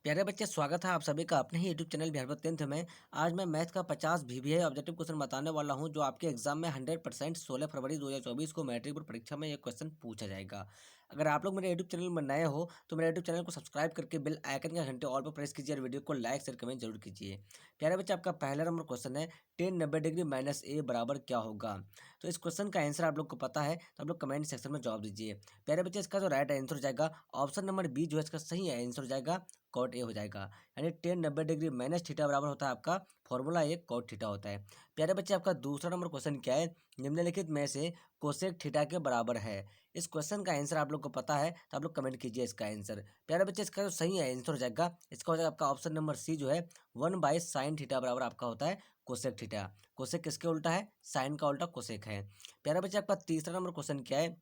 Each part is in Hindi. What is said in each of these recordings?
प्यारे बच्चे, स्वागत है आप सभी का अपने ही यूट्यूब चैनल बिहार पर 10th में। आज मैं मैथ का 50 VBA ऑब्जेक्टिव क्वेश्चन बताने वाला हूं जो आपके एग्जाम में 100% 16 फरवरी 2024 को मैट्रिक बोर्ड परीक्षा में ये क्वेश्चन पूछा जाएगा। अगर आप लोग मेरे यूट्यूब चैनल में नए हो तो मेरे यूट्यूब चैनल को सब्सक्राइब करके बेल आइकन का घंटे ऑल पर प्रेस कीजिए और वीडियो को लाइक शेयर कमेंट जरूर कीजिए। प्यारे बच्चे, आपका पहला नंबर क्वेश्चन है 10 90 डिग्री माइनस ए बराबर क्या होगा। तो इस क्वेश्चन का आंसर आप लोग को पता है तो आप लोग कमेंट सेक्शन में जवाब दीजिए। प्यारे बच्चे, इसका जो राइट आंसर हो जाएगा ऑप्शन नंबर बी जो है इसका सही आंसर हो जाएगा, कॉट ए हो जाएगा। यानी 10 90 डिग्री माइनस थीटा बराबर होता है आपका फॉर्मूला एक कॉट थीटा होता है। प्यारे बच्चे, आपका दूसरा नंबर क्वेश्चन क्या है, निम्नलिखित में से कोसेक थीटा के बराबर है। इस क्वेश्चन का आंसर आप लोग को पता है तो आप लोग कमेंट कीजिए इसका आंसर। प्यारे बच्चे, इसका जो सही आंसर हो जाएगा इसका हो जाएगा आपका ऑप्शन नंबर सी जो है 1/sin थीटा बराबर आपका होता है कोसेक थीटा। कोसेक किसके उल्टा है, साइन का उल्टा कोसेक है। प्यारे बच्चे, आपका तीसरा नंबर क्वेश्चन क्या है,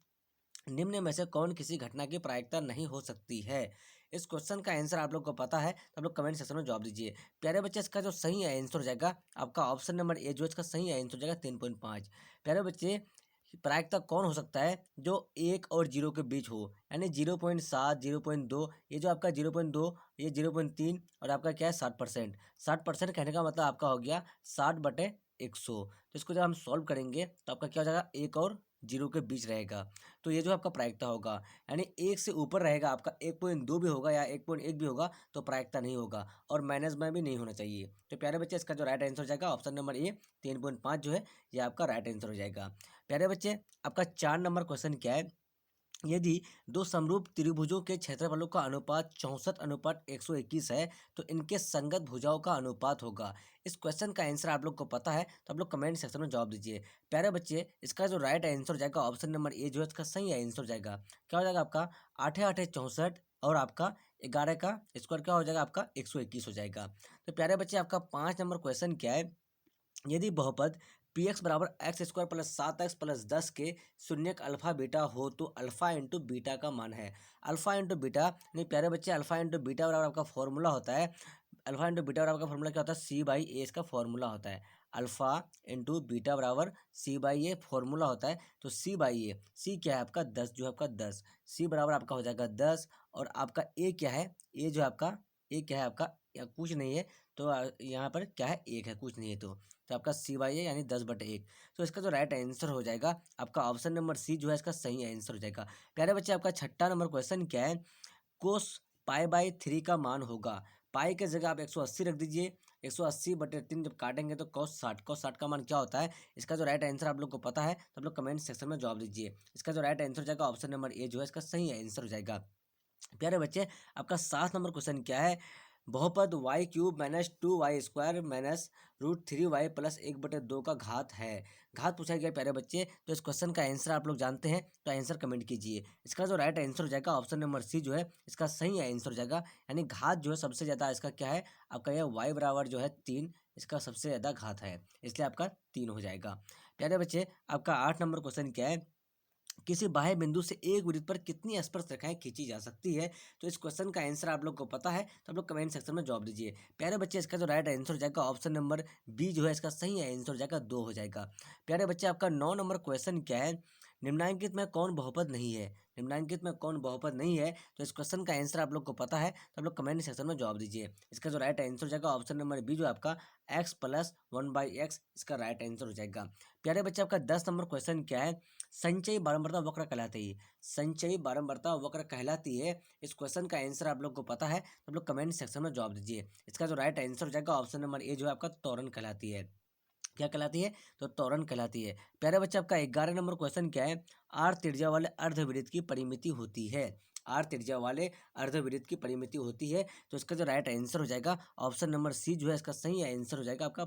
निम्न में से कौन किसी घटना की प्रायिकता नहीं हो सकती है। इस क्वेश्चन का आंसर आप लोग को पता है तो आप लोग कमेंट सेक्शन में जवाब दीजिए। प्यारे बच्चे, इसका जो सही आंसर हो जाएगा आपका ऑप्शन नंबर ए जो इसका सही आंसर हो जाएगा 3.5। प्यारे बच्चे, प्रायिकता कौन हो सकता है जो 1 और 0 के बीच हो, यानी 0.7 0.2, ये जो आपका 0.2, ये 0.3 और आपका क्या है 60%। 60% कहने का मतलब आपका हो गया 60/100। तो इसको जब हम सॉल्व करेंगे तो आपका क्या हो जाएगा 1 और 0 के बीच रहेगा। तो ये जो आपका प्रायिकता होगा, यानी 1 से ऊपर रहेगा आपका 1.2 भी होगा या 1.1 भी होगा तो प्रायिकता नहीं होगा, और माइनस में भी नहीं होना चाहिए। तो प्यारे बच्चे, इसका जो राइट आंसर हो जाएगा ऑप्शन नंबर ए 3.5 जो है ये आपका राइट आंसर हो जाएगा। प्यारे बच्चे, आपका 4 नंबर क्वेश्चन क्या है, यदि दो समरूप त्रिभुजों के क्षेत्रफलों का अनुपात 64:121 है तो इनके संगत भुजाओं का अनुपात होगा। इस क्वेश्चन का आंसर आप लोग को पता है तो आप लोग कमेंट सेक्शन में जवाब दीजिए। प्यारे बच्चे, इसका जो राइट आंसर हो जाएगा ऑप्शन नंबर ए जो है इसका सही आंसर हो जाएगा। क्या हो जाएगा आपका 8 8 64 और आपका 11 का स्क्वायर क्या हो जाएगा आपका 121 हो जाएगा। तो प्यारे बच्चे, आपका 5 नंबर क्वेश्चन क्या है, यदि बहुपद पी एक्स बराबर एक्स स्क्वायर प्लस 7x+10 के शून्यक अल्फा बीटा हो तो अल्फा इंटू बीटा का मान है। अल्फा इंटू बीटा, नहीं प्यारे बच्चे, अल्फा इंटू बीटा बराबर आपका फॉर्मूला होता है, अल्फा इंटू बीटा बराबर का फॉर्मूला क्या होता है, C/A इसका फॉर्मूला होता है। अल्फा इंटू बीटा बराबर C/A फॉर्मूला होता है। तो C/A, सी क्या है आपका 10 जो है आपका 10, सी बराबर आपका हो जाएगा 10। और आपका ए क्या है, ए जो है आपका, ए क्या है आपका, या कुछ नहीं है तो यहाँ पर क्या है 1 है, कुछ नहीं है तो आपका C/A यानी 10/1। तो इसका जो राइट आंसर हो जाएगा आपका ऑप्शन नंबर सी जो है इसका सही आंसर हो जाएगा। प्यारे बच्चे, आपका 6 नंबर क्वेश्चन क्या है, कोस पाई/3 का मान होगा। पाई के जगह आप 180 रख दीजिए, 180/3 जब काटेंगे तो cos 60 का मान क्या होता है। इसका जो राइट आंसर आप लोग को पता है तो आप लोग कमेंट सेक्शन में जवाब दीजिए। इसका जो राइट आंसर हो जाएगा ऑप्शन नंबर ए जो है इसका सही आंसर हो जाएगा। प्यारे बच्चे, आपका 7 नंबर क्वेश्चन क्या है, बहुपद y³ minus 2y² minus √3y plus 1/2 का घात है। घात पूछा गया प्यारे बच्चे, तो इस क्वेश्चन का आंसर आप लोग जानते हैं तो आंसर कमेंट कीजिए। इसका जो राइट आंसर हो जाएगा ऑप्शन नंबर सी जो है इसका सही आंसर हो जाएगा। यानी घात जो है सबसे ज़्यादा इसका क्या है आपका, यह y बराबर जो है 3, इसका सबसे ज़्यादा घात है, इसलिए आपका 3 हो जाएगा। प्यारे बच्चे, आपका 8 नंबर क्वेश्चन क्या है, किसी बाह्य बिंदु से एक वृत्त पर कितनी स्पर्श रेखाएं खींची जा सकती है। तो इस क्वेश्चन का आंसर आप लोग को पता है तो आप लोग कमेंट सेक्शन में जवाब दीजिए। प्यारे बच्चे, इसका जो राइट आंसर हो जाएगा ऑप्शन नंबर बी जो है इसका सही आंसर हो जाएगा 2 हो जाएगा। प्यारे बच्चे, आपका 9 नंबर क्वेश्चन क्या है, निम्नांकित में कौन बहुपद नहीं है। निम्नांकित में कौन बहुपद नहीं है, तो इस क्वेश्चन का आंसर आप लोग को पता है तो आप लोग कमेंट सेक्शन में जवाब दीजिए। इसका जो राइट आंसर हो जाएगा ऑप्शन नंबर बी जो आपका x+1/x इसका राइट आंसर हो जाएगा। प्यारे बच्चे, आपका 10 नंबर क्वेश्चन क्या है, संचयी बारंबारता वक्र कहलाती है। संचयी बारंबारता वक्र कहलाती है, इस क्वेश्चन का आंसर आप लोग को पता है तो आप लोग कमेंट सेक्शन में जवाब दीजिए। इसका जो राइट आंसर हो जाएगा ऑप्शन नंबर ए जो है आपका त्वरण कहलाती है। क्या कहलाती है, तो त्वरण कहलाती है। प्यारे बच्चे, आपका 11 नंबर क्वेश्चन क्या है, आर त्रिज्या वाले अर्धवृत्त की परिमिति होती है। आर त्रिज्या वाले अर्धवृत्त की परिमिति होती है, तो इसका जो राइट आंसर हो जाएगा ऑप्शन नंबर सी जो है इसका सही आंसर हो जाएगा आपका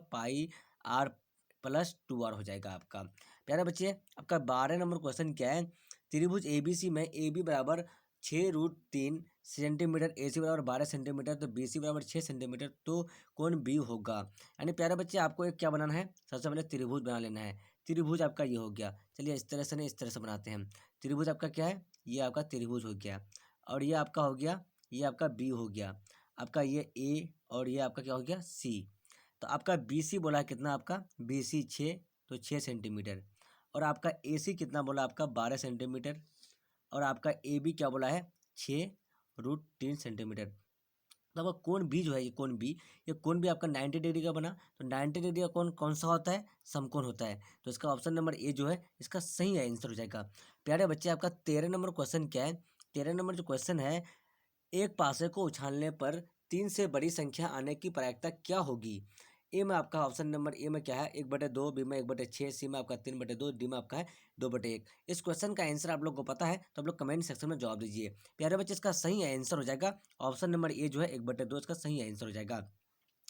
πr+2r हो जाएगा आपका। प्यारे बच्चे, आपका 12 नंबर क्वेश्चन क्या है, त्रिभुज ABC में AB बराबर 6√3 सेंटीमीटर, AC बराबर 12 सेंटीमीटर, तो BC बराबर 6 सेंटीमीटर, तो कौन बी होगा। यानी प्यारे बच्चे, आपको एक क्या बनाना है, सबसे पहले त्रिभुज बना लेना है। त्रिभुज आपका ये हो गया, चलिए इस तरह से नहीं इस तरह से बनाते हैं। त्रिभुज आपका क्या है, ये आपका त्रिभुज हो गया, और ये आपका हो गया, ये आपका बी हो गया, आपका ये ए, और ये आपका क्या हो गया सी। तो आपका BC बोला है कितना, आपका BC 6, तो 6 सेंटीमीटर, और आपका AC कितना बोला आपका 12 सेंटीमीटर, और आपका AB क्या बोला है 6√3 सेंटीमीटर। तो आपका कोण बी जो है, ये कोण बी आपका 90 डिग्री का बना। तो 90 डिग्री का कोण कौन सा होता है? समकोण होता है। तो इसका ऑप्शन नंबर ए जो है इसका सही आंसर हो जाएगा। प्यारे बच्चे, आपका 13 नंबर क्वेश्चन क्या है? 13 नंबर जो क्वेश्चन है, एक पासे को उछालने पर 3 से बड़ी संख्या आने की प्रायिकता क्या होगी? ए में आपका ऑप्शन नंबर ए में क्या है? 1/2, बी में 1/6, सी में आपका 3/2, डी में आपका है 2/1। इस क्वेश्चन का आंसर आप लोग को पता है तो आप लोग कमेंट सेक्शन में जवाब दीजिए। प्यारे बच्चे, इसका सही आंसर हो जाएगा ऑप्शन नंबर ए जो है 1/2, इसका सही आंसर हो जाएगा।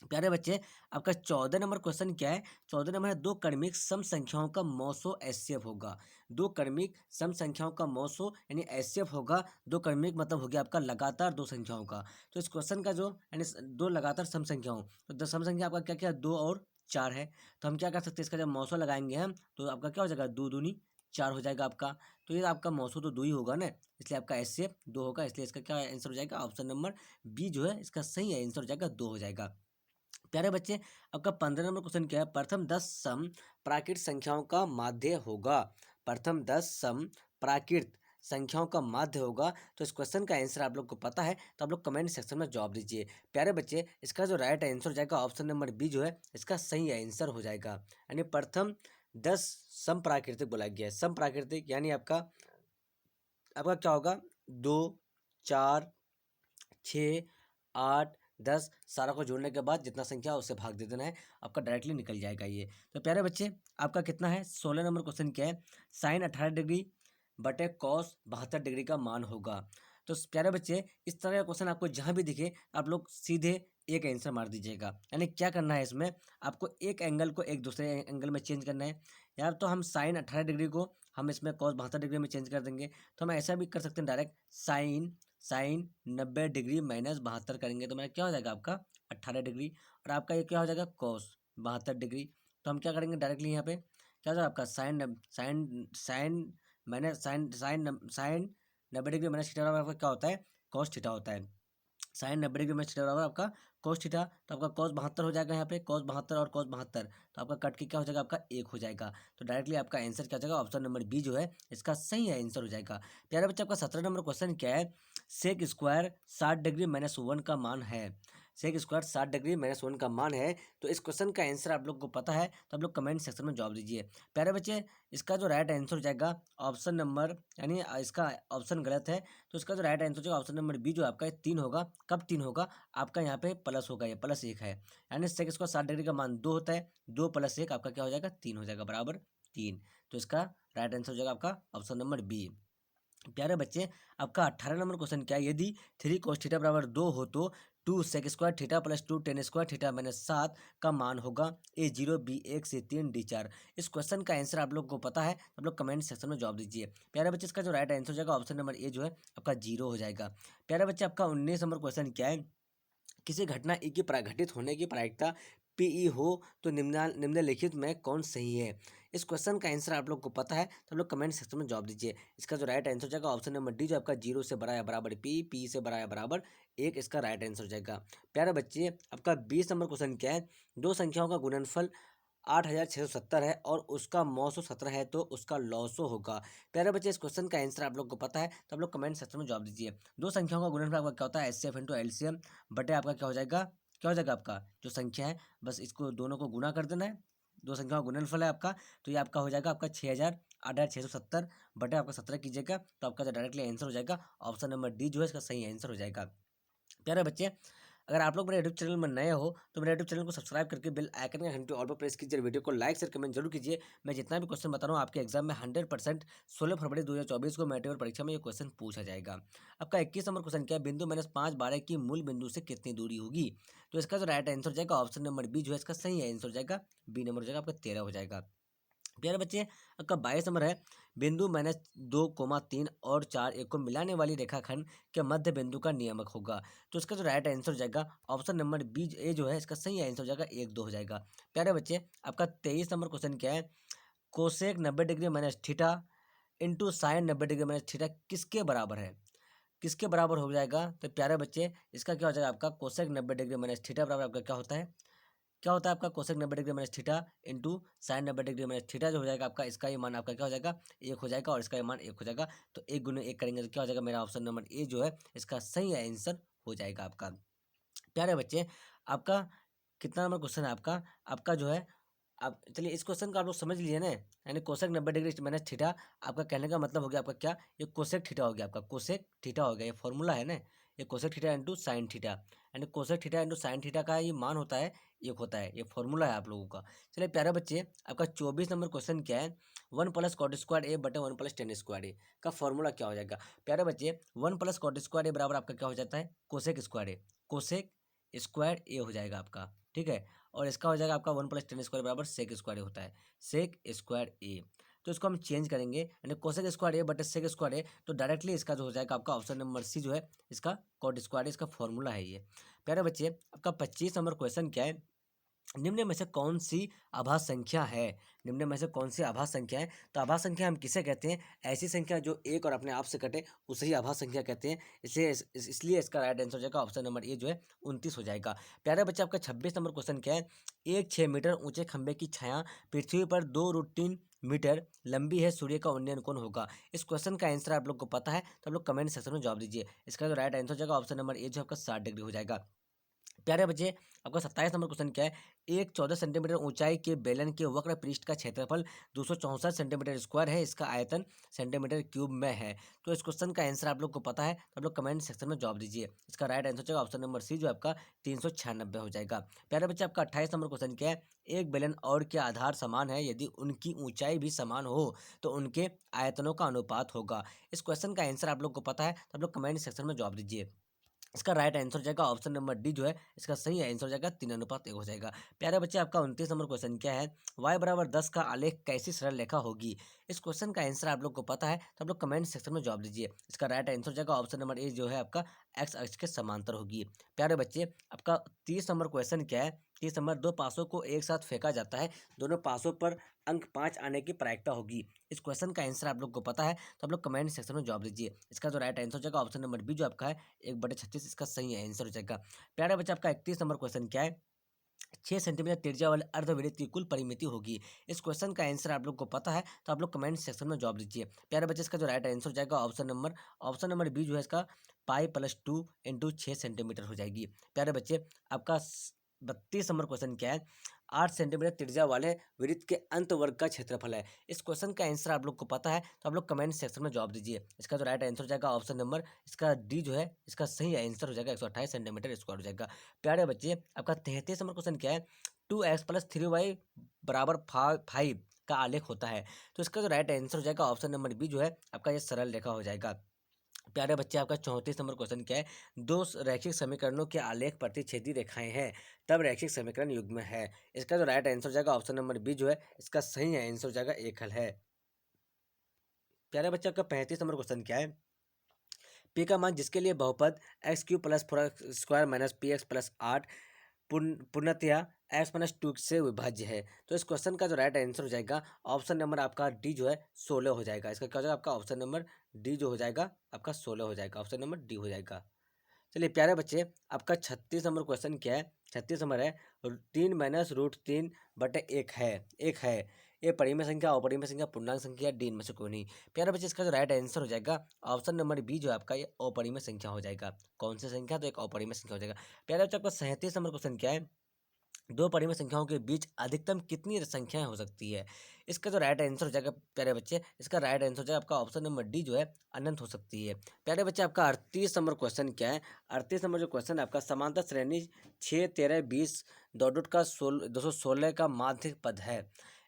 प्यारे बच्चे, आपका 14 नंबर क्वेश्चन क्या है? 14 नंबर है, दो क्रमिक सम संख्याओं का मौसो एचसीएफ होगा। दो क्रमिक सम संख्याओं का मौसो यानी एचसीएफ होगा। दो क्रमिक मतलब हो गया आपका लगातार दो संख्याओं का। तो इस क्वेश्चन का जो यानी दो लगातार सम संख्याओं, तो सम संख्या आपका क्या क्या, 2 और 4 है। तो हम क्या कर सकते हैं, इसका जब मौसो लगाएंगे हम तो आपका क्या हो जाएगा, 2 दूनी 4 हो जाएगा आपका। तो ये आपका मौसो तो 2 ही होगा ना, इसलिए आपका एचसीएफ 2 होगा। इसलिए इसका क्या आंसर हो जाएगा? ऑप्शन नंबर बी जो है इसका सही आंसर हो जाएगा, 2 हो जाएगा। प्यारे बच्चे, आपका 15 नंबर क्वेश्चन क्या है? प्रथम 10 सम प्राकृत संख्याओं का माध्य होगा। प्रथम 10 सम प्राकृत संख्याओं का माध्य होगा। तो इस क्वेश्चन का आंसर आप लोग को पता है तो आप लोग कमेंट सेक्शन में जवाब दीजिए। प्यारे बच्चे, इसका जो राइट आंसर हो जाएगा ऑप्शन नंबर बी जो है इसका सही आंसर हो जाएगा। यानी प्रथम 10 सम प्राकृतिक बोला गया है। सम प्राकृतिक यानी आपका आपका क्या होगा, 2, 4, 6, 8, 10 सारा को जोड़ने के बाद जितना संख्या उससे भाग दे देना है, आपका डायरेक्टली निकल जाएगा ये। तो प्यारे बच्चे, आपका कितना है? 16 नंबर क्वेश्चन क्या है? साइन 18 डिग्री बटे कॉस 72 डिग्री का मान होगा। तो प्यारे बच्चे, इस तरह का क्वेश्चन आपको जहाँ भी दिखे आप लोग सीधे एक आंसर मार दीजिएगा। यानी क्या करना है इसमें, आपको एक एंगल को एक दूसरे एंगल में चेंज करना है। यार तो हम साइन 18 डिग्री को हम इसमें कॉस 72 डिग्री में चेंज कर देंगे। तो हम ऐसा भी कर सकते हैं direct, sine sine 90 degree minus 72 करेंगे तो मेरा क्या हो जाएगा आपका 18 डिग्री। और आपका ये क्या हो जाएगा, कॉस 72 डिग्री। तो हम क्या करेंगे डायरेक्टली यहाँ पे क्या हो जाएगा आपका sine sine sine minus sine sine sine 90 degree minus theta बराबर आपका क्या होता है, कॉस थीटा होता है। साइन 90 डिग्री माइनस थीटा बराबर आपका कॉस थीटा। तो आपका कॉस 72 हो जाएगा यहाँ पे, कॉस 72 और कॉस 72, तो आपका कट के क्या हो जाएगा आपका 1 हो जाएगा। तो डायरेक्टली आपका आंसर क्या हो जाएगा, ऑप्शन नंबर बी जो है इसका सही आंसर हो जाएगा। प्यारे बच्चे, आपका 17 नंबर क्वेश्चन क्या है? सेक स्क्वायर 60 डिग्री माइनस 1 का मान है। सेक स्क्वायर 60 डिग्री माइनस 1 का मान है। तो इस क्वेश्चन का आंसर आप लोग को पता है तो आप लोग कमेंट सेक्शन में जवाब दीजिए। प्यारे बच्चे, इसका जो राइट आंसर हो जाएगा ऑप्शन नंबर, यानी इसका ऑप्शन गलत है। तो इसका जो राइट आंसर हो जाएगा ऑप्शन नंबर बी जो आपका 3 होगा। कब 3 होगा? आपका यहाँ पे प्लस होगा, ये +1 है। यानी सेक स्क्वायर 60 डिग्री का मान 2 होता है, 2 + 1 आपका क्या हो जाएगा, 3 हो जाएगा, बराबर 3। तो इसका राइट आंसर हो जाएगा आपका ऑप्शन नंबर बी। प्यारे बच्चे, आपका 18 नंबर क्वेश्चन क्या है? यदि 3 cos थीटा बराबर 2 हो तो 2 sec square theta plus 2 tan square theta minus 7 का मान होगा। A0 B1 से 3 D4। इस क्वेश्चन का आंसर आप लोग को पता है तो आप लोग कमेंट सेक्शन में जवाब दीजिए। प्यारे बच्चे, इसका जो राइट आंसर हो जाएगा ऑप्शन नंबर ए जो है आपका 0 हो जाएगा। प्यारे बच्चे, आपका 19 नंबर क्वेश्चन क्या है? किसी घटना ई की घटित होने की प्रायिकता पीई हो तो निम्नलिखित में कौन सही है? इस क्वेश्चन का आंसर आप लोग को पता है तो आप लोग कमेंट सेक्शन में जवाब दीजिए। इसका जो राइट आंसर हो जाएगा ऑप्शन नंबर डी जो आपका 0 से बड़ा या बराबर पी से बड़ा या बराबर 1, इसका राइट आंसर हो जाएगा। प्यारे बच्चे, आपका 20 नंबर क्वेश्चन क्या है? दो संख्याओं का गुणनफल 8670 है और उसका मौसो 17 है तो उसका लॉसो होगा। प्यारे बच्चे, इस क्वेश्चन का आंसर आप लोग को पता है तो आप लोग कमेंट सेक्शन में जवाब दीजिए। दो संख्याओं का गुणनफल आपका क्या होता है, एचसीएफ इंटू एलसीएम बटे आपका क्या हो जाएगा, क्या हो जाएगा आपका जो संख्या है, बस इसको दोनों को गुना कर देना है। दो संख्याओं का गुणनफल है आपका, तो ये आपका हो जाएगा आपका 8670 बटे आपका 17 कीजिएगा तो आपका जो डायरेक्टली आंसर हो जाएगा ऑप्शन नंबर डी जो है इसका सही आंसर हो जाएगा। प्यारे बच्चे, अगर आप लोग मेरे यूट्यूब चैनल में नए हो तो मेरे यूट्यूब चैनल को सब्सक्राइब करके बेल आइकन का घंटे ऑल पर प्रेस कीजिए। वीडियो को लाइक शेयर कमेंट जरूर कीजिए। मैं जितना भी क्वेश्चन बता रहा हूँ आपके एग्जाम में 100% 16 फरवरी 2024 को मैट्रिक परीक्षा में ये क्वेश्चन पूछा जाएगा। आपका 21 नंबर क्वेश्चन क्या है? बिंदु -5 12 की मूल बिंदु से कितनी दूरी होगी? तो इसका जो राइट आंसर हो जाएगा ऑप्शन नंबर बी जो है इसका सही आंसर हो जाएगा, बी नंबर हो जाएगा आपका 13 हो जाएगा। प्यारे बच्चे, आपका 22 नंबर है, बिंदु -2, 3 और 4 एक को मिलाने वाली रेखाखंड के मध्य बिंदु का नियमक होगा। तो इसका जो राइट आंसर हो जाएगा ऑप्शन नंबर बी ए जो है इसका सही आंसर हो जाएगा 1 2 हो जाएगा। प्यारे बच्चे, आपका 23 नंबर क्वेश्चन क्या है? Cosec 90 degree minus theta into sign 90 degree minus theta किसके बराबर है? किसके बराबर हो जाएगा? तो प्यारे बच्चे, इसका क्या हो जाएगा आपका कोसेक 90 डिग्री माइनस थीटा बराबर आपका क्या होता है, क्या होता है आपका cosec 90 degree minus theta into sign 90 degree minus theta जो हो जाएगा आपका, इसका ये मान आपका क्या हो जाएगा 1 हो जाएगा और इसका ये मान 1 हो जाएगा। तो 1 गुने 1 करेंगे तो क्या हो जाएगा, मेरा ऑप्शन नंबर ए जो है इसका सही आंसर हो जाएगा आपका। प्यारे बच्चे, आपका कितना नंबर क्वेश्चन है आपका? आपका जो है, आप चलिए इस क्वेश्चन को आप लोग समझ लीजिए ना, यानी कोसेक 90 डिग्री माइनस थीटा। आपका कहने का मतलब हो गया आपका क्या, ये कोसेक थीटा हो गया आपका, कोसेक थीटा हो गया, ये फॉर्मूला है ना, ये cosec theta into sine theta, यानी cosec theta into sine theta का ये मान होता है, एक होता है, ये फॉर्मूला है आप लोगों का। चलिए प्यारे बच्चे, आपका 24 नंबर क्वेश्चन क्या है, 1 + cot² A/1 + tan² A का फॉर्मूला क्या हो जाएगा? प्यारे बच्चे, 1 + cot² A बराबर आपका क्या हो जाता है, कोसेक² A, कोसेक² A हो जाएगा आपका, ठीक है। और इसका हो जाएगा आपका 1 + tan² बराबर सेक² होता है, सेक²A। तो इसको हम चेंज करेंगे, यानी कोसेक² A बटे सेक²A, तो डायरेक्टली इसका जो हो जाएगा आपका ऑप्शन नंबर सी जो है, इसका cot² इसका फॉर्मूला है ये। प्यारे बच्चे, आपका 25 नंबर क्वेश्चन क्या है, निम्न में से कौन सी आभास संख्या है? निम्न में से कौन सी आभास संख्या है? तो आभास संख्या हम किसे कहते हैं? ऐसी संख्या जो एक और अपने आप से कटे, उसे ही आभास संख्या कहते हैं। इसलिए इसलिए इसका राइट आंसर हो जाएगा ऑप्शन नंबर ए जो है 29 हो जाएगा। प्यारे बच्चे, आपका 26 नंबर क्वेश्चन क्या है, एक 6 मीटर ऊंचे खंभे की छाया पृथ्वी पर 2√3 मीटर लंबी है, सूर्य का उन्नयन कौन होगा? इस क्वेश्चन का आंसर आप लोग को पता है तो आप लोग कमेंट सेक्शन में जवाब दीजिए। इसका जो राइट आंसर हो जाएगा ऑप्शन नंबर ए जो आपका 60 डिग्री हो जाएगा। प्यारे बच्चे, आपका 27 नंबर क्वेश्चन क्या है, एक 14 सेंटीमीटर ऊंचाई के बेलन के वक्र पृष्ठ का क्षेत्रफल 264 सेंटीमीटर स्क्वायर है, इसका आयतन सेंटीमीटर क्यूब में है। तो इस क्वेश्चन का आंसर आप लोग को पता है तो आप लोग कमेंट सेक्शन में जवाब दीजिए। इसका राइट आंसर होगा ऑप्शन नंबर सी जो आपका 396 हो जाएगा। प्यारे बच्चे, आपका 28 नंबर क्वेश्चन क्या है, एक बेलन और के आधार समान है, यदि उनकी ऊंचाई भी समान हो तो उनके आयतनों का अनुपात होगा। इस क्वेश्चन का आंसर आप लोग को पता है तो आप लोग कमेंट सेक्शन में जवाब दीजिए। इसका राइट आंसर हो जाएगा ऑप्शन नंबर डी जो है, इसका सही आंसर हो जाएगा 3:1 हो जाएगा। प्यारे बच्चे, आपका 29 नंबर क्वेश्चन क्या है, y = 10 का आलेख कैसी सरल रेखा होगी? इस क्वेश्चन का आंसर आप लोग को पता है तो आप लोग कमेंट सेक्शन में जवाब दीजिए। इसका राइट आंसर हो जाएगा ऑप्शन नंबर ए जो है आपका एक्स अक्ष के समांतर होगी। प्यारे बच्चे, आपका 30 नंबर क्वेश्चन क्या है, 30 नंबर, दो पासों को एक साथ फेंका जाता है, दोनों पासों पर अंक 5 आने की प्रायिकता होगी। इस क्वेश्चन का आंसर आप लोग को पता है तो आप लोग कमेंट सेक्शन में जवाब दीजिए। इसका जो राइट आंसर हो जाएगा ऑप्शन नंबर बी जो आपका है 1/36, इसका सही आंसर हो जाएगा। प्यारे बच्चे, आपका 31 नंबर क्वेश्चन क्या है, 6 सेंटीमीटर त्रिज्या वाले अर्धवृत्त की कुल परिमिति होगी? इस क्वेश्चन का आंसर आप लोग को पता है तो आप लोग कमेंट सेक्शन में जवाब दीजिए। प्यारे बच्चे, इसका जो राइट आंसर हो जाएगा ऑप्शन नंबर बी जो है, इसका π+2 × 6 सेंटीमीटर हो जाएगी। प्यारे बच्चे, आपका 32 नंबर क्वेश्चन क्या है, 8 सेंटीमीटर त्रिज्या वाले वृत्त के अंत वर्ग का क्षेत्रफल है? इस क्वेश्चन का आंसर आप लोग को पता है तो आप लोग कमेंट सेक्शन में जवाब दीजिए। इसका जो राइट आंसर हो जाएगा ऑप्शन नंबर इसका डी जो है, इसका सही आंसर हो जाएगा 128 सेंटीमीटर स्क्वायर हो जाएगा। प्यारे बच्चे, आपका 33 नंबर क्वेश्चन क्या है, 2x + 3y = 5 का आलेख होता है? तो इसका जो राइट आंसर हो जाएगा ऑप्शन नंबर बी जो है आपका ये सरल रेखा हो जाएगा। प्यारे बच्चे, आपका 34 नंबर क्वेश्चन क्या है, दो रैखिक समीकरणों के आलेख प्रतिच्छेदी रेखाएं हैं, तब रैखिक समीकरण युग्म है? इसका जो राइट आंसर हो जाएगा ऑप्शन नंबर बी जो है, इसका सही आंसर हो जाएगा एकल है। प्यारे बच्चे, आपका 35 नंबर क्वेश्चन क्या है, पी का मान जिसके लिए बहुपद x³ + 4x² - px + 8 पूर्णतया x-2 से विभाज्य है? तो इस क्वेश्चन का जो राइट आंसर हो जाएगा ऑप्शन नंबर आपका डी जो है 16 हो जाएगा। इसका क्या हो जाएगा आपका ऑप्शन नंबर डी जो हो जाएगा आपका 16 हो जाएगा, ऑप्शन नंबर डी हो जाएगा। चलिए प्यारे बच्चे, आपका 36 नंबर क्वेश्चन क्या है, 36 नंबर है, 3 - √3/1 है, एक है, ये परिमेय संख्या, अपरिमेय संख्या, पूर्णांक संख्या, डी इनमें से कोई नहीं? प्यारे बच्चे, इसका जो राइट आंसर हो जाएगा ऑप्शन नंबर बी जो है आपका ये अपरिमेय संख्या हो जाएगा। कौन सी संख्या? तो एक अपरिमेय संख्या हो जाएगा। प्यारे बच्चे, आपका 37 नंबर क्वेश्चन क्या है, दो परिमेय संख्याओं के बीच अधिकतम कितनी संख्याएं हो सकती है? इसका जो राइट आंसर हो जाएगा प्यारे बच्चे, इसका राइट आंसर हो जाएगा आपका ऑप्शन नंबर डी जो है अनंत हो सकती है। प्यारे बच्चे, आपका 38 नंबर क्वेश्चन क्या है, 38 नंबर जो क्वेश्चन है आपका, समांतर श्रेणी 6, 13, 20 डॉट का 216 का माध्य पद है?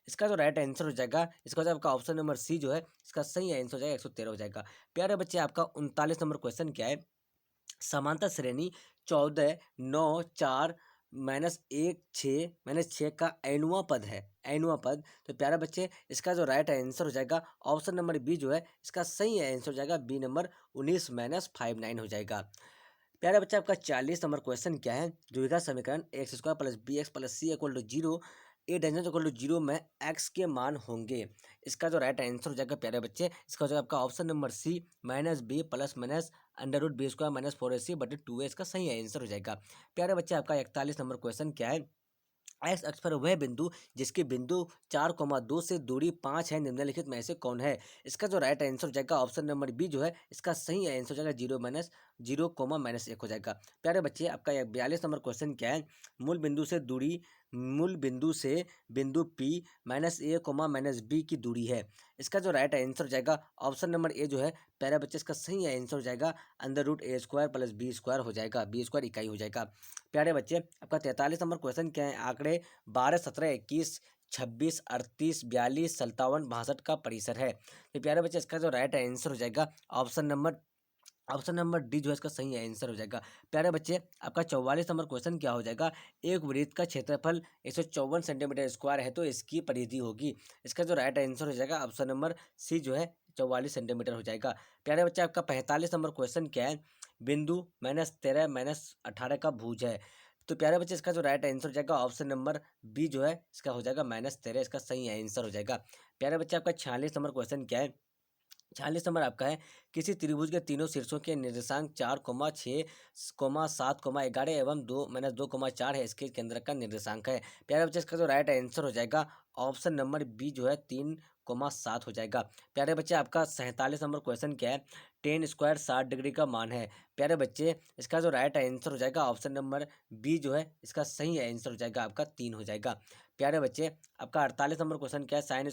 इसका जो राइट आंसर हो जाएगा, इसका हो जाएगा आपका ऑप्शन नंबर सी जो है, इसका सही आंसर हो जाएगा 113 हो जाएगा। प्यारे बच्चे, आपका 39 नंबर क्वेश्चन क्या है, समांतर श्रेणी 14, 9, 4 -1, 6 का एनुआ पद है, एनुआ पद। तो प्यारे बच्चे, इसका जो राइट आंसर हो जाएगा ऑप्शन नंबर बी जो है, इसका सही आंसर हो जाएगा बी नंबर 19 -59 हो जाएगा। प्यारे बच्चे, आपका 40 नंबर क्वेश्चन क्या है, द्विघात समीकरण x² + bx + c = 0, A danger equal to 0 में x के मान होंगे? इसका जो राइट आंसर हो जाएगा प्यारे बच्चे, इसका हो जाएगा आपका option number C -b + -√b² - 4ac/2a, इसका सही आंसर हो जाएगा। प्यारे बच्चे, आपका 41 नंबर क्वेश्चन क्या है, एक्स अक्ष पर वह बिंदु जिसके बिंदु 4,2 से दूरी 5 है निम्नलिखित में से कौन है। इसका जो राइट आंसर हो जाएगा ऑप्शन नंबर बी जो है इसका सही आंसर हो जाएगा 0 - 1 हो जाएगा। प्यारे बच्चे आपका 42 नंबर क्वेश्चन क्या है। मूल बिंदु से दूरी मूल बिंदु से बिंदु पी -a, -b की दूरी है। इसका जो राइट आंसर हो जाएगा ऑप्शन नंबर ए जो है प्यारे बच्चे इसका सही आंसर हो जाएगा √a² + b² हो जाएगा। b² इकाई हो जाएगा। प्यारे बच्चे आपका 43 नंबर क्वेश्चन क्या है। आंकड़े 12, 17, 21, 26, 38, 42, 57, 62 का परिसर है। तो प्यारे बच्चे इसका जो राइट आंसर हो जाएगा ऑप्शन नंबर डी जो है इसका सही आंसर हो जाएगा। प्यारे बच्चे आपका 44 नंबर क्वेश्चन क्या हो जाएगा। एक वृत्त का क्षेत्रफल 154 सेंटीमीटर स्क्वायर है तो इसकी परिधि होगी। इसका जो राइट आंसर हो जाएगा ऑप्शन नंबर सी जो है 44 सेंटीमीटर हो जाएगा। प्यारे बच्चे आपका 45 नंबर क्वेश्चन क्या है। बिंदु -13 -18 का भुज है। तो प्यारे बच्चे इसका जो राइट आंसर हो जाएगा ऑप्शन नंबर बी जो है इसका हो जाएगा -13 इसका सही आंसर हो जाएगा। प्यारे बच्चे आपका 46 नंबर क्वेश्चन क्या है। 46 नंबर आपका है। किसी त्रिभुज के तीनों शीर्षों के निर्देशांक 4,6,7,11 एवं 2 - 2,4 है इसके केंद्र का निर्देशांक है। प्यारे बच्चे इसका जो राइट आंसर हो जाएगा ऑप्शन नंबर बी जो है 3,7 हो जाएगा। प्यारे बच्चे आपका 47 नंबर क्वेश्चन क्या है। 10² 60 डिग्री का मान है। प्यारे बच्चे इसका जो राइट आंसर हो जाएगा ऑप्शन नंबर बी जो है इसका सही आंसर हो जाएगा आपका 3 हो जाएगा। प्यारे बच्चे आपका 48 नंबर क्वेश्चन क्या है। Sine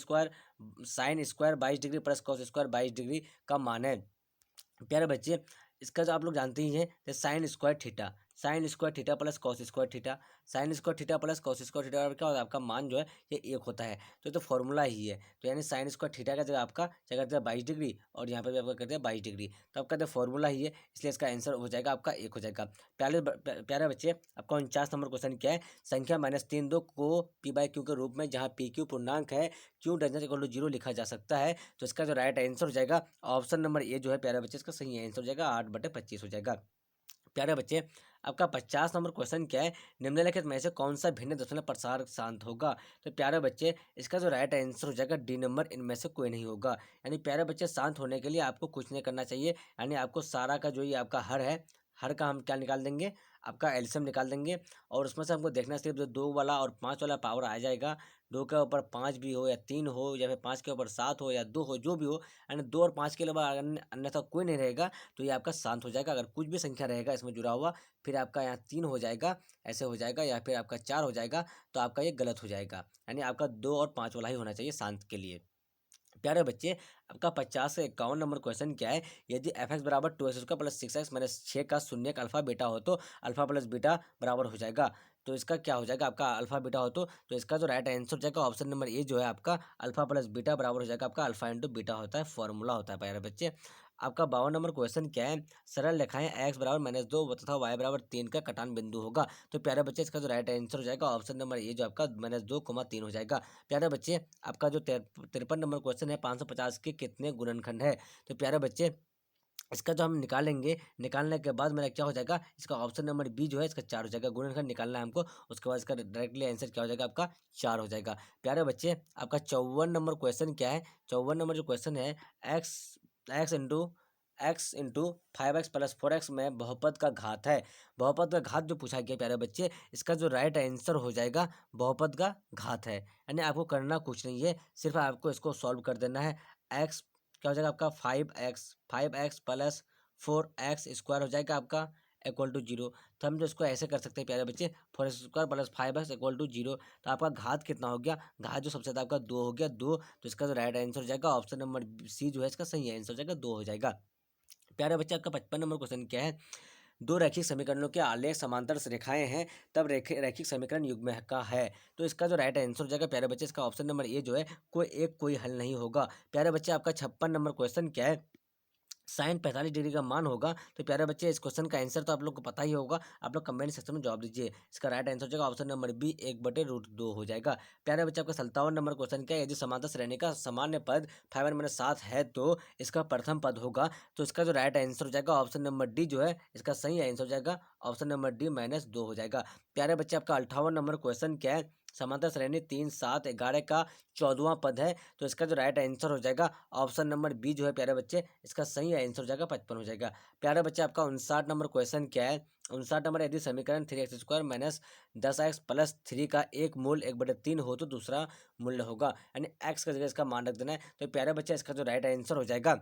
square 22 degree + cos square 22 degree का मान है। प्यारे बच्चे इसका जो आप लोग जानते ही हैं sine square theta plus cos square theta और क्या होता है आपका मान जो है ये 1 होता है। तो ये तो फॉर्मूला ही है। तो यानी साइन स्क्वायर थीटा का जगह आपका क्या करते हैं 22 डिग्री और यहाँ पे भी आपका करते हैं 22 डिग्री। तो आप कहते हैं फॉर्मूला ही है इसलिए इसका आंसर हो जाएगा आपका 1 हो जाएगा। प्यारे बच्चे आपका 49 नंबर क्वेश्चन क्या है। संख्या -32 को p/q के रूप में जहाँ pq पूर्णांक है q डजंट इक्वल टू 0 लिखा जा सकता है। तो इसका जो राइट आंसर हो जाएगा ऑप्शन नंबर ए जो है प्यारे बच्चे इसका सही आंसर हो जाएगा 8/25 हो जाएगा। प्यारे बच्चे आपका 50 नंबर क्वेश्चन क्या है। निम्नलिखित में से कौन सा भिन्न दशमलव प्रसार शांत होगा। तो प्यारे बच्चे इसका जो राइट आंसर हो जाएगा डी नंबर इनमें से कोई नहीं होगा। यानी प्यारे बच्चे शांत होने के लिए आपको कुछ नहीं करना चाहिए। यानी आपको सारा का जो ये आपका हर है हर का हम क्या निकाल देंगे आपका एलसीएम निकाल देंगे और उसमें से हमको देखना सिर्फ जो 2 वाला और 5 वाला पावर आ जाएगा। 2 के ऊपर 5 भी हो या 3 हो या फिर 5 के ऊपर 7 हो या 2 हो जो भी हो यानी 2 और 5 के अलावा अन्यथा कोई नहीं रहेगा तो ये आपका शांत हो जाएगा। अगर कुछ भी संख्या रहेगा इसमें जुड़ा हुआ फिर आपका यहाँ 3 हो जाएगा ऐसे हो जाएगा या फिर आपका 4 हो जाएगा तो आपका ये गलत हो जाएगा। यानी आपका 2 और 5 वाला ही होना चाहिए शांत के लिए। प्यारे बच्चे आपका 50 से 51 नंबर क्वेश्चन क्या है। यदि f(x) = 2x² + 6x - 6 का शून्यक अल्फा बीटा हो तो अल्फा प्लस बीटा बराबर हो जाएगा। तो इसका क्या हो जाएगा आपका अल्फा बीटा हो तो इसका जो राइट आंसर हो जाएगा ऑप्शन नंबर ए जो है आपका अल्फा प्लस बीटा बराबर हो जाएगा आपका अल्फा इंटू बीटा होता है फॉर्मूला होता है। प्यारे बच्चे आपका 52 नंबर क्वेश्चन क्या है। सरल रेखाएं x = -2 तथा y = 3 का कटान बिंदु होगा। तो प्यारे बच्चे इसका जो राइट आंसर हो जाएगा ऑप्शन नंबर ए जो आपका -2, 3 हो जाएगा। प्यारे बच्चे आपका जो 53 नंबर क्वेश्चन है 550 के कितने गुणनखंड है। तो प्यारे बच्चे इसका जो हम निकालेंगे निकालने के बाद मेरा क्या हो जाएगा इसका ऑप्शन नंबर बी जो है इसका 4 हो जाएगा। गुणनखंड निकालना है हमको उसके बाद इसका डायरेक्टली आंसर क्या हो जाएगा आपका 4 हो जाएगा। प्यारे बच्चे आपका 54 नंबर क्वेश्चन क्या है। 54 नंबर जो क्वेश्चन है x x into 5x + 4x में बहुपद का घात है। बहुपद का घात जो पूछा गया प्यारे बच्चे इसका जो राइट आंसर हो जाएगा बहुपद का घात है। यानी आपको करना कुछ नहीं है सिर्फ आपको इसको सॉल्व कर देना है। एक्स क्या हो जाएगा आपका 5x + 4x² हो जाएगा आपका इक्वल टू 0। तो हम जो इसको ऐसे कर सकते हैं प्यारे बच्चे 4x² + 5x = 0। तो आपका घात कितना हो गया घात जो सबसे ज़्यादा आपका 2 हो गया 2। तो इसका जो राइट आंसर हो जाएगा ऑप्शन नंबर सी जो है इसका सही आंसर हो जाएगा 2 हो जाएगा। प्यारे बच्चे आपका 55 नंबर क्वेश्चन क्या है। दो रैखिक समीकरणों के आलेख समांतर रेखाएं हैं तब रैखिक समीकरण युग्म का है। तो इसका जो राइट आंसर हो जाएगा प्यारे बच्चे इसका ऑप्शन नंबर ए जो है कोई हल नहीं होगा। प्यारे बच्चे आपका 56 नंबर क्वेश्चन क्या है। साइन 45 डिग्री का मान होगा। तो प्यारे बच्चे इस क्वेश्चन का आंसर तो आप लोग को पता ही होगा। आप लोग कमेंट सेक्शन में जवाब दीजिए। इसका राइट आंसर हो जाएगा ऑप्शन नंबर बी 1/√2 हो जाएगा। प्यारे बच्चे आपका 57 नंबर क्वेश्चन क्या है। यदि समांतर श्रेणी का सामान्य पद 5 - 7 है तो इसका प्रथम पद होगा। तो इसका जो राइट आंसर हो जाएगा ऑप्शन नंबर डी जो है इसका सही आंसर हो जाएगा ऑप्शन नंबर डी -2 हो जाएगा। प्यारे बच्चे आपका 58 नंबर क्वेश्चन क्या है। समांतर श्रेणी 3, 7, 11 का 14वां पद है। तो इसका जो राइट आंसर हो जाएगा ऑप्शन नंबर बी जो है प्यारे बच्चे, इसका सही आंसर हो जाएगा 55 हो जाएगा। प्यारे बच्चे आपका 59 नंबर क्वेश्चन क्या है? 59 नंबर, यदि समीकरण 3x² माइनस 10x प्लस 3 का एक मूल 1/3 हो तो दूसरा मूल्य होगा, यानी x का जगह इसका मान रख देना है। तो प्यारे बच्चे इसका जो राइट आंसर हो जाएगा,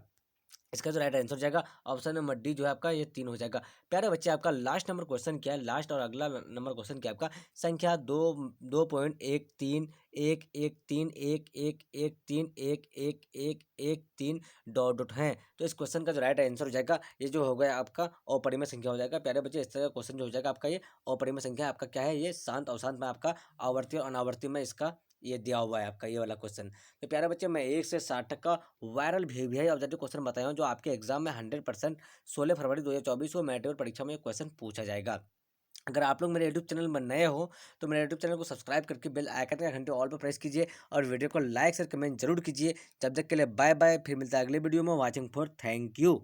इसका जो राइट आंसर हो जाएगा ऑप्शन नंबर डी जो है आपका, ये 3 हो जाएगा। प्यारे बच्चे आपका लास्ट नंबर क्वेश्चन क्या है? लास्ट और अगला नंबर क्वेश्चन क्या है आपका? संख्या 2.13113111131113 डॉट डॉट है। तो इस क्वेश्चन का जो राइट आंसर हो जाएगा, ये जो हो गया आपका अपरिमेय संख्या हो जाएगा। प्यारे बच्चे इस तरह का क्वेश्चन जो हो जाएगा आपका, ये अपरिमेय संख्या आपका क्या है? ये शांत अशांत में आपका आवर्ती और अनावर्ती में इसका ये दिया हुआ है आपका ये वाला क्वेश्चन। तो प्यारे बच्चे मैं 1 से 60 तक का वायरल वीवीआई ऑब्जेक्टिव क्वेश्चन बताया हूँ, जो आपके एग्जाम में 100% 16 फरवरी 2024 को मैट्रिक परीक्षा में क्वेश्चन पूछा जाएगा। अगर आप लोग मेरे यूट्यूब चैनल में नए हो तो मेरे यूट्यूब चैनल को सब्सक्राइब करके बेल आइकन का घंटे ऑल पर प्रेस कीजिए और वीडियो को लाइक शेयर कमेंट जरूर कीजिए। जब तक के लिए बाय बाय, फिर मिलता है अगले वीडियो में। Watching for thank you.